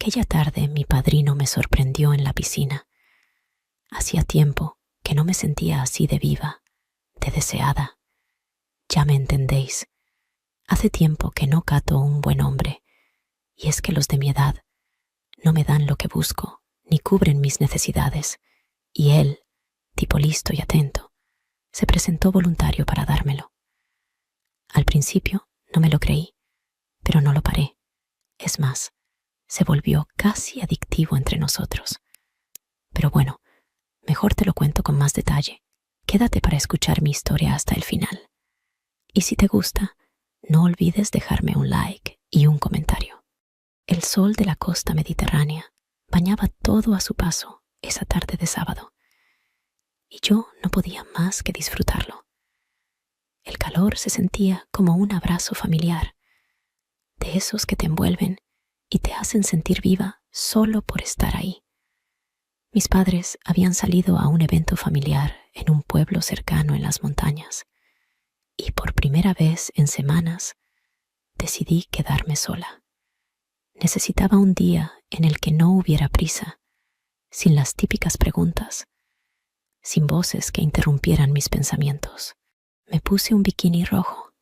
Aquella tarde mi padrino me sorprendió en la piscina. Hacía tiempo que no me sentía así de viva, de deseada. Ya me entendéis. Hace tiempo que no cato un buen hombre, y es que los de mi edad no me dan lo que busco, ni cubren mis necesidades, y él, tipo listo y atento, se presentó voluntario para dármelo. Al principio no me lo creí, pero no lo paré. Es más, se volvió casi adictivo entre nosotros. Pero bueno, mejor te lo cuento con más detalle. Quédate para escuchar mi historia hasta el final. Y si te gusta, no olvides dejarme un like y un comentario. El sol de la costa mediterránea bañaba todo a su paso esa tarde de sábado, y yo no podía más que disfrutarlo. El calor se sentía como un abrazo familiar, de esos que te envuelven y te hacen sentir viva solo por estar ahí. Mis padres habían salido a un evento familiar en un pueblo cercano en las montañas, y por primera vez en semanas decidí quedarme sola. Necesitaba un día en el que no hubiera prisa, sin las típicas preguntas, sin voces que interrumpieran mis pensamientos. Me puse un bikini rojo,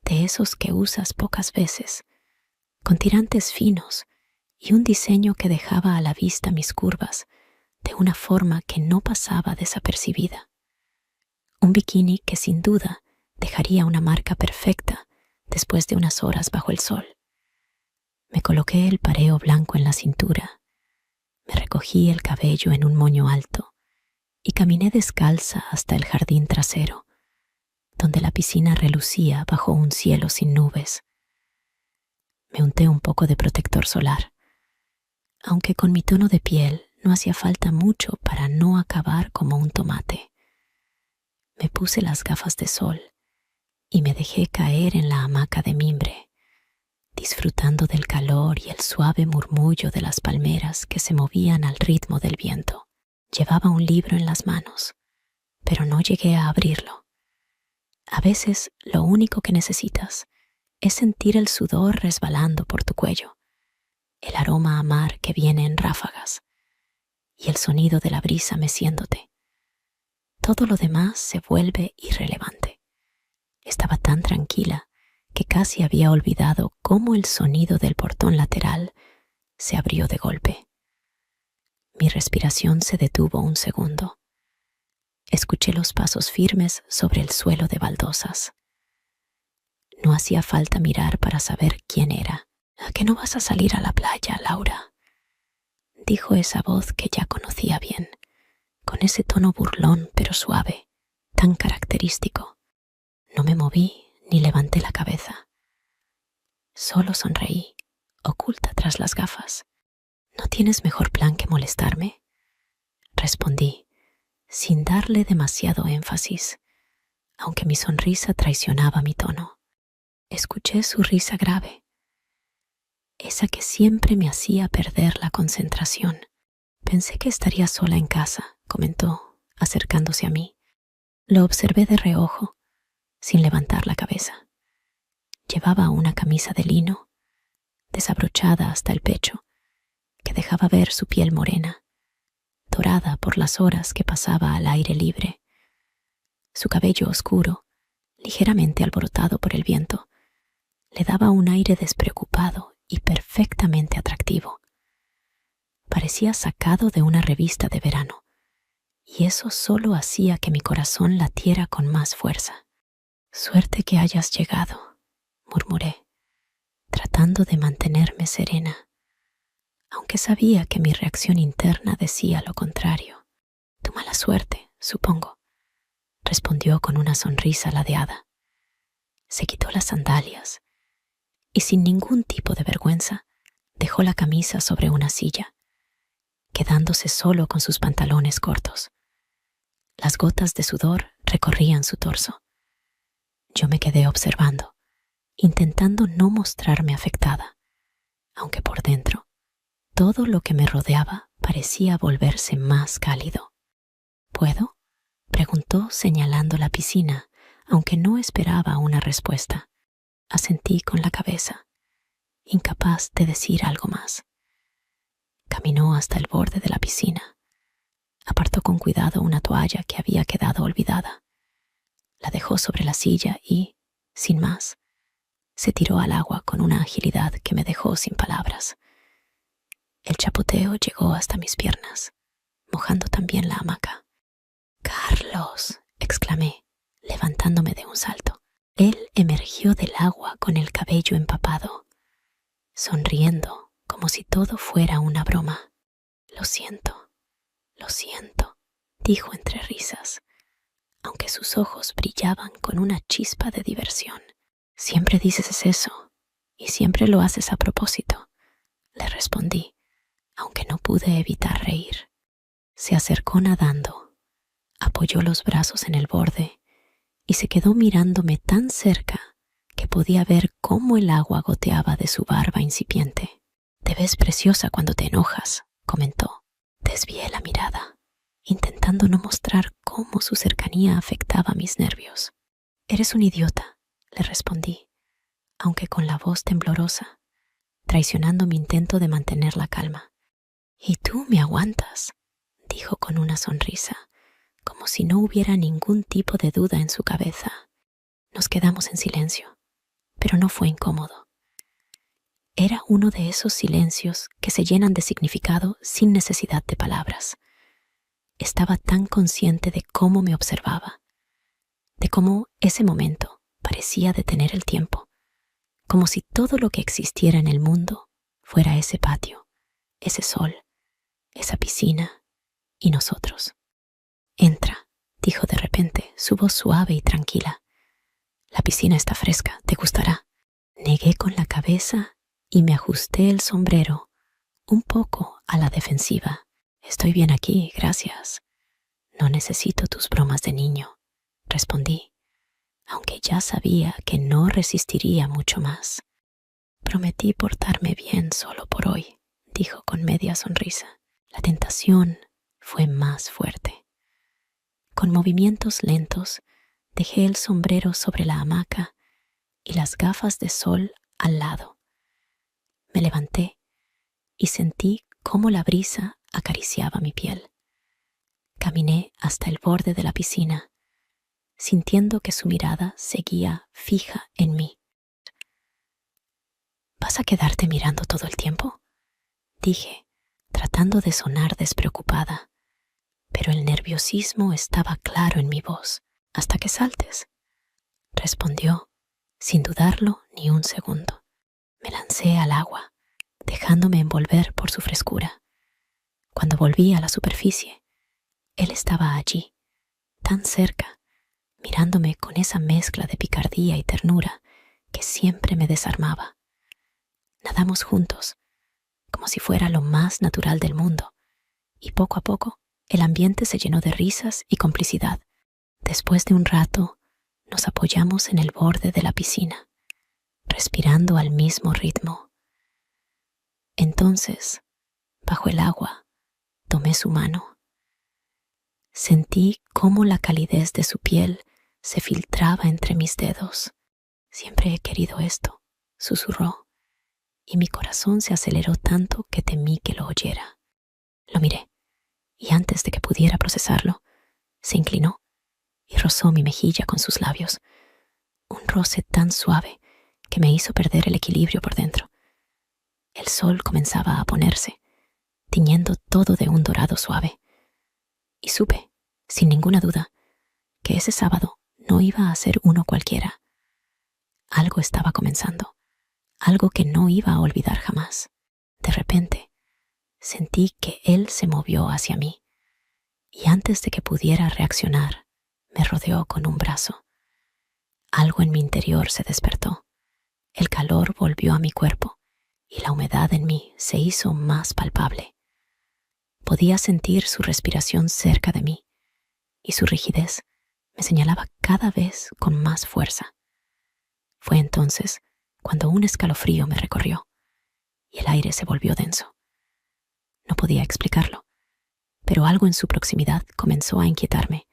de esos que usas pocas veces, con tirantes finos y un diseño que dejaba a la vista mis curvas de una forma que no pasaba desapercibida. Un bikini que sin duda dejaría una marca perfecta después de unas horas bajo el sol. Me coloqué el pareo blanco en la cintura, me recogí el cabello en un moño alto y caminé descalza hasta el jardín trasero, donde la piscina relucía bajo un cielo sin nubes. Me unté un poco de protector solar, aunque con mi tono de piel no hacía falta mucho para no acabar como un tomate. Me puse las gafas de sol y me dejé caer en la hamaca de mimbre, disfrutando del calor y el suave murmullo de las palmeras que se movían al ritmo del viento. Llevaba un libro en las manos, pero no llegué a abrirlo. A veces lo único que necesitas es sentir el sudor resbalando por tu cuello, el aroma a mar que viene en ráfagas y el sonido de la brisa meciéndote. Todo lo demás se vuelve irrelevante. Estaba tan tranquila que casi había olvidado cómo el sonido del portón lateral se abrió de golpe. Mi respiración se detuvo un segundo. Escuché los pasos firmes sobre el suelo de baldosas. No hacía falta mirar para saber quién era. ¿A qué no vas a salir a la playa, Laura?, dijo esa voz que ya conocía bien, con ese tono burlón pero suave, tan característico. No me moví ni levanté la cabeza. Solo sonreí, oculta tras las gafas. ¿No tienes mejor plan que molestarme?, respondí, sin darle demasiado énfasis, aunque mi sonrisa traicionaba mi tono. Escuché su risa grave, esa que siempre me hacía perder la concentración. Pensé que estaría sola en casa, comentó, acercándose a mí. Lo observé de reojo, sin levantar la cabeza. Llevaba una camisa de lino, desabrochada hasta el pecho, que dejaba ver su piel morena, dorada por las horas que pasaba al aire libre. Su cabello oscuro, ligeramente alborotado por el viento, le daba un aire despreocupado y perfectamente atractivo. Parecía sacado de una revista de verano, y eso solo hacía que mi corazón latiera con más fuerza. «Suerte que hayas llegado», murmuré, tratando de mantenerme serena, aunque sabía que mi reacción interna decía lo contrario. «Tu mala suerte, supongo», respondió con una sonrisa ladeada. Se quitó las sandalias y sin ningún tipo de vergüenza dejó la camisa sobre una silla, quedándose solo con sus pantalones cortos. Las gotas de sudor recorrían su torso. Yo me quedé observando, intentando no mostrarme afectada, aunque por dentro todo lo que me rodeaba parecía volverse más cálido. ¿Puedo?, preguntó señalando la piscina, aunque no esperaba una respuesta. Asentí con la cabeza, incapaz de decir algo más. caminó hasta el borde de la piscina. Apartó con cuidado una toalla que había quedado olvidada. La dejó sobre la silla y, sin más, se tiró al agua con una agilidad que me dejó sin palabras. El chapoteo llegó hasta mis piernas, mojando también la hamaca. «¡Carlos!», exclamé, levantándome de un salto. Él emergió del agua con el cabello empapado, sonriendo como si todo fuera una broma. Lo siento, dijo entre risas, aunque sus ojos brillaban con una chispa de diversión. «Siempre dices eso, y siempre lo haces a propósito», le respondí, aunque no pude evitar reír. Se acercó nadando, apoyó los brazos en el borde y se quedó mirándome tan cerca que podía ver cómo el agua goteaba de su barba incipiente. «Te ves preciosa cuando te enojas», comentó. Desvié la mirada, intentando no mostrar cómo su cercanía afectaba mis nervios. «Eres un idiota», le respondí, aunque con la voz temblorosa, traicionando mi intento de mantener la calma. «Y tú me aguantas», dijo con una sonrisa, como si no hubiera ningún tipo de duda en su cabeza. Nos quedamos en silencio, pero no fue incómodo. Era uno de esos silencios que se llenan de significado sin necesidad de palabras. Estaba tan consciente de cómo me observaba, de cómo ese momento parecía detener el tiempo, como si todo lo que existiera en el mundo fuera ese patio, ese sol, esa piscina y nosotros. «Entra», dijo de repente, su voz suave y tranquila. «La piscina está fresca, te gustará». Negué con la cabeza y me ajusté el sombrero un poco a la defensiva. «Estoy bien aquí, gracias. No necesito tus bromas de niño», respondí, aunque ya sabía que no resistiría mucho más. «Prometí portarme bien solo por hoy», dijo con media sonrisa. La tentación fue más fuerte. Con movimientos lentos, dejé el sombrero sobre la hamaca y las gafas de sol al lado. Me levanté y sentí cómo la brisa acariciaba mi piel. Caminé hasta el borde de la piscina, sintiendo que su mirada seguía fija en mí. «¿Vas a quedarte mirando todo el tiempo?», dije, tratando de sonar despreocupada, pero el nerviosismo estaba claro en mi voz. «Hasta que saltes», respondió, sin dudarlo ni un segundo. Me lancé al agua, dejándome envolver por su frescura. Cuando volví a la superficie, él estaba allí, tan cerca, mirándome con esa mezcla de picardía y ternura que siempre me desarmaba. Nadamos juntos, como si fuera lo más natural del mundo, y poco a poco el ambiente se llenó de risas y complicidad. Después de un rato, nos apoyamos en el borde de la piscina, respirando al mismo ritmo. Entonces, bajo el agua, tomé su mano. Sentí cómo la calidez de su piel se filtraba entre mis dedos. «Siempre he querido esto», susurró, y mi corazón se aceleró tanto que temí que lo oyera. Lo miré, y antes de que pudiera procesarlo, se inclinó y rozó mi mejilla con sus labios. Un roce tan suave que me hizo perder el equilibrio por dentro. El sol comenzaba a ponerse, tiñendo todo de un dorado suave. Y supe, sin ninguna duda, que ese sábado no iba a ser uno cualquiera. Algo estaba comenzando, algo que no iba a olvidar jamás. De repente, sentí que él se movió hacia mí, y antes de que pudiera reaccionar, me rodeó con un brazo. Algo en mi interior se despertó. El calor volvió a mi cuerpo, y la humedad en mí se hizo más palpable. Podía sentir su respiración cerca de mí, y su rigidez me señalaba cada vez con más fuerza. Fue entonces cuando un escalofrío me recorrió, y el aire se volvió denso. No podía explicarlo, pero algo en su proximidad comenzó a inquietarme.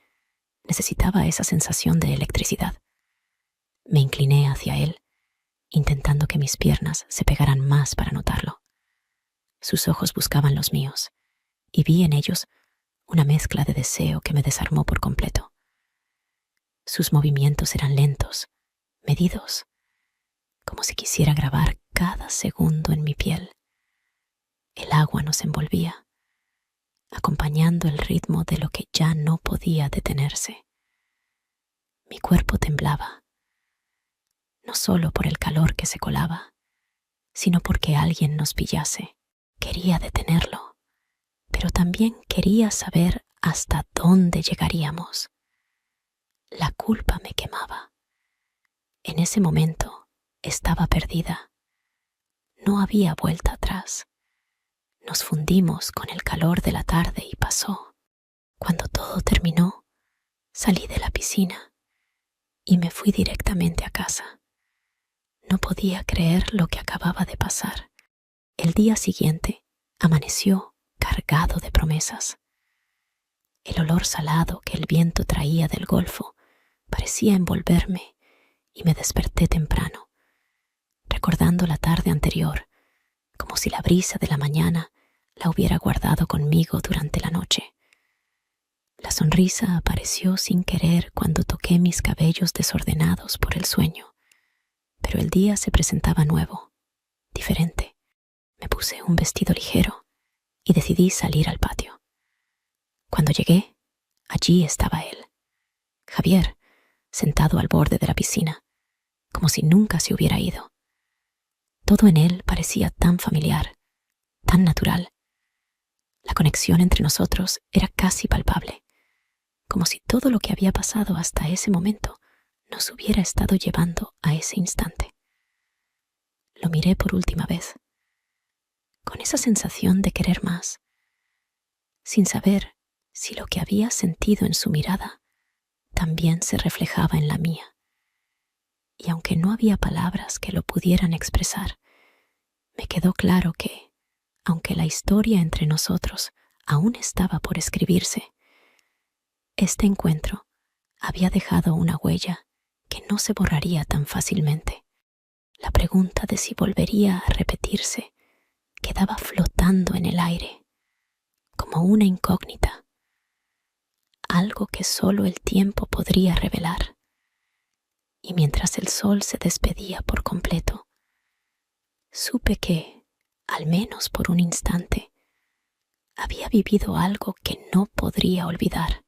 Necesitaba esa sensación de electricidad. Me incliné hacia él, intentando que mis piernas se pegaran más para notarlo. Sus ojos buscaban los míos, y vi en ellos una mezcla de deseo que me desarmó por completo. Sus movimientos eran lentos, medidos, como si quisiera grabar cada segundo en mi piel. El agua nos envolvía, acompañando el ritmo de lo que ya no podía detenerse. Mi cuerpo temblaba, no solo por el calor que se colaba, sino porque alguien nos pillase. Quería detenerlo, pero también quería saber hasta dónde llegaríamos. La culpa me quemaba. En ese momento estaba perdida. No había vuelta atrás. Nos fundimos con el calor de la tarde y pasó. Cuando todo terminó, salí de la piscina y me fui directamente a casa. No podía creer lo que acababa de pasar. El día siguiente amaneció cargado de promesas. El olor salado que el viento traía del Golfo parecía envolverme y me desperté temprano, recordando la tarde anterior, como si la brisa de la mañana la hubiera guardado conmigo durante la noche. La sonrisa apareció sin querer cuando toqué mis cabellos desordenados por el sueño, pero el día se presentaba nuevo, diferente. Me puse un vestido ligero y decidí salir al patio. Cuando llegué, allí estaba él, Javier, sentado al borde de la piscina, como si nunca se hubiera ido. Todo en él parecía tan familiar, tan natural. La conexión entre nosotros era casi palpable, como si todo lo que había pasado hasta ese momento nos hubiera estado llevando a ese instante. Lo miré por última vez, con esa sensación de querer más, sin saber si lo que había sentido en su mirada también se reflejaba en la mía. Y aunque no había palabras que lo pudieran expresar, me quedó claro que, aunque la historia entre nosotros aún estaba por escribirse, este encuentro había dejado una huella que no se borraría tan fácilmente. La pregunta de si volvería a repetirse quedaba flotando en el aire, como una incógnita, algo que solo el tiempo podría revelar. Y mientras el sol se despedía por completo, supe que, al menos por un instante, había vivido algo que no podría olvidar.